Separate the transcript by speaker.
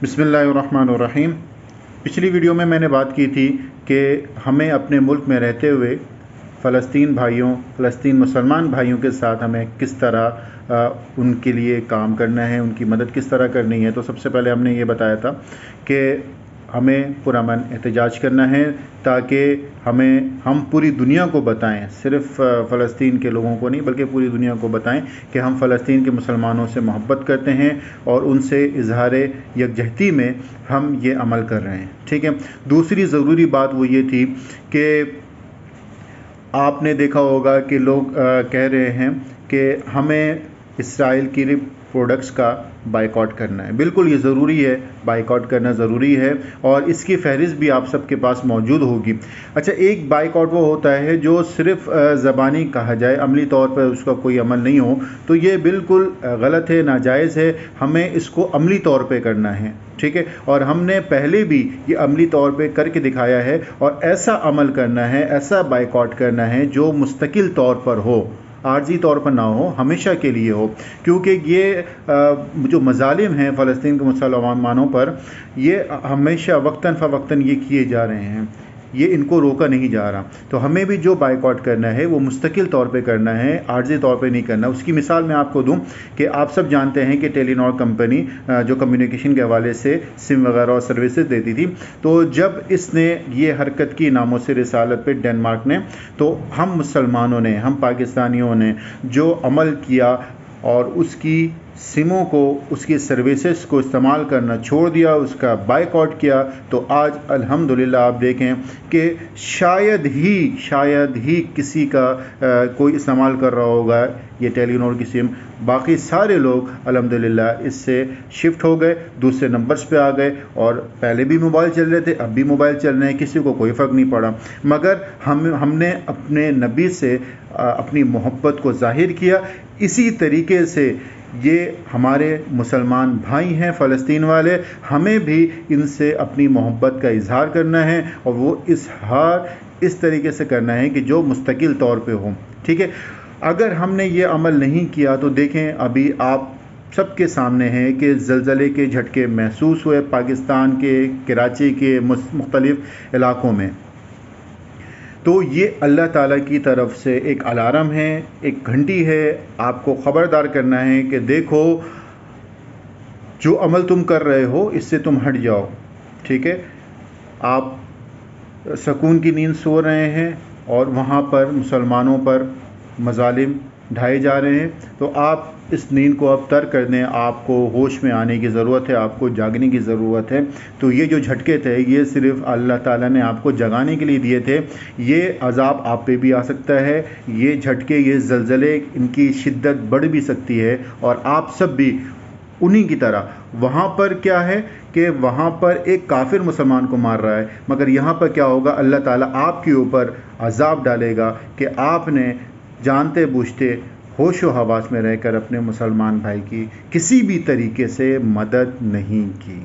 Speaker 1: बिस्मिल्लाहिर्रहमानिर्रहीम। पिछली वीडियो में मैंने बात की थी कि हमें अपने मुल्क में रहते हुए फ़लस्तीन मुसलमान भाइयों के साथ हमें किस तरह उनके लिए काम करना है, उनकी मदद किस तरह करनी है। तो सबसे पहले हमने ये बताया था कि हमें पुरअमन एहतजाज करना है ताकि हम पूरी दुनिया को बताएं, सिर्फ फ़लस्तीन के लोगों को नहीं बल्कि पूरी दुनिया को बताएं कि हम फ़लस्तीन के मुसलमानों से मोहब्बत करते हैं और उनसे इजहार यकजहती में हम ये अमल कर रहे हैं। ठीक है। दूसरी ज़रूरी बात वो ये थी कि आपने देखा होगा कि लोग कह रहे हैं कि हमें इसराइल की प्रोडक्ट्स का बाइकआउट करना है। बिल्कुल ये ज़रूरी है, बाइकआउट करना ज़रूरी है और इसकी फहरिस्त भी आप सबके पास मौजूद होगी। अच्छा, एक बाइकआउट वो होता है जो सिर्फ़ ज़बानी कहा जाए, अमली तौर पर उसका कोई अमल नहीं हो, तो ये बिल्कुल गलत है, नाजायज़ है। हमें इसको अमली तौर पे करना है। ठीक है। और हमने पहले भी ये अमली तौर पे करके दिखाया है और ऐसा अमल करना है, ऐसा बाइकआउट करना है जो मुस्तकिल तौर पर हो, आर्जी तौर पर ना हो, हमेशा के लिए हो। क्योंकि ये जो मज़ालिम हैं फ़लस्तीन के मुसलमानों पर, ये हमेशा वक्तन फ़वक्तन ये किए जा रहे हैं, ये इनको रोका नहीं जा रहा। तो हमें भी जो बाइकआउट करना है वो मुस्तकिल तौर पे करना है, आर्जी तौर पे नहीं करना। उसकी मिसाल मैं आपको दूं कि आप सब जानते हैं कि टेलीनॉर कंपनी जो कम्युनिकेशन के हवाले से सिम वगैरह और सर्विसेज देती थी, तो जब इसने ये हरकत की नामों से रिसालत पे डेनमार्क ने, तो हम मुसलमानों ने, हम पाकिस्तानियों ने जो अमल किया और उसकी सिमों को, उसकी सर्विसेज को इस्तेमाल करना छोड़ दिया, उसका बाइकआउट किया, तो आज अल्हम्दुलिल्लाह आप देखें कि शायद ही किसी का कोई इस्तेमाल कर रहा होगा ये टेलीनॉर की सिम। बाकी सारे लोग अल्हम्दुलिल्लाह इससे शिफ्ट हो गए, दूसरे नंबर्स पे आ गए और पहले भी मोबाइल चल रहे थे, अब भी मोबाइल चल रहे हैं, किसी को कोई फ़र्क नहीं पड़ा। मगर हमने अपने नबी से अपनी मोहब्बत को ज़ाहिर किया। इसी तरीके से ये हमारे मुसलमान भाई हैं फ़लस्तीन वाले, हमें भी इनसे अपनी मोहब्बत का इजहार करना है और वो इजहार इस तरीके से करना है कि जो मुस्तकिल तौर पे हो। ठीक है। अगर हमने ये अमल नहीं किया तो देखें, अभी आप सबके सामने है कि ज़लज़ले के झटके महसूस हुए पाकिस्तान के कराची के मुख्तलिफ़ इलाक़ों में। तो ये अल्लाह ताला की तरफ से एक अलार्म है, एक घंटी है, आपको ख़बरदार करना है कि देखो जो अमल तुम कर रहे हो इससे तुम हट जाओ। ठीक है। आप सुकून की नींद सो रहे हैं और वहाँ पर मुसलमानों पर मज़ालिम ढाए जा रहे हैं, तो आप इस नींद को अब तर्क कर दें। आपको होश में आने की ज़रूरत है, आपको जागने की ज़रूरत है। तो ये जो झटके थे ये सिर्फ़ अल्लाह ताला ने आपको जगाने के लिए दिए थे। ये अज़ाब आप पे भी आ सकता है, ये झटके, ये ज़लज़ले, इनकी शिद्दत बढ़ भी सकती है और आप सब भी उन्हीं की तरह, वहाँ पर क्या है कि वहाँ पर एक काफिर मुसलमान को मार रहा है, मगर यहाँ पर क्या होगा, अल्लाह ताला आपके ऊपर अज़ाब डालेगा कि आपने जानते बूझते होश व हवास में रहकर अपने मुसलमान भाई की किसी भी तरीके से मदद नहीं की।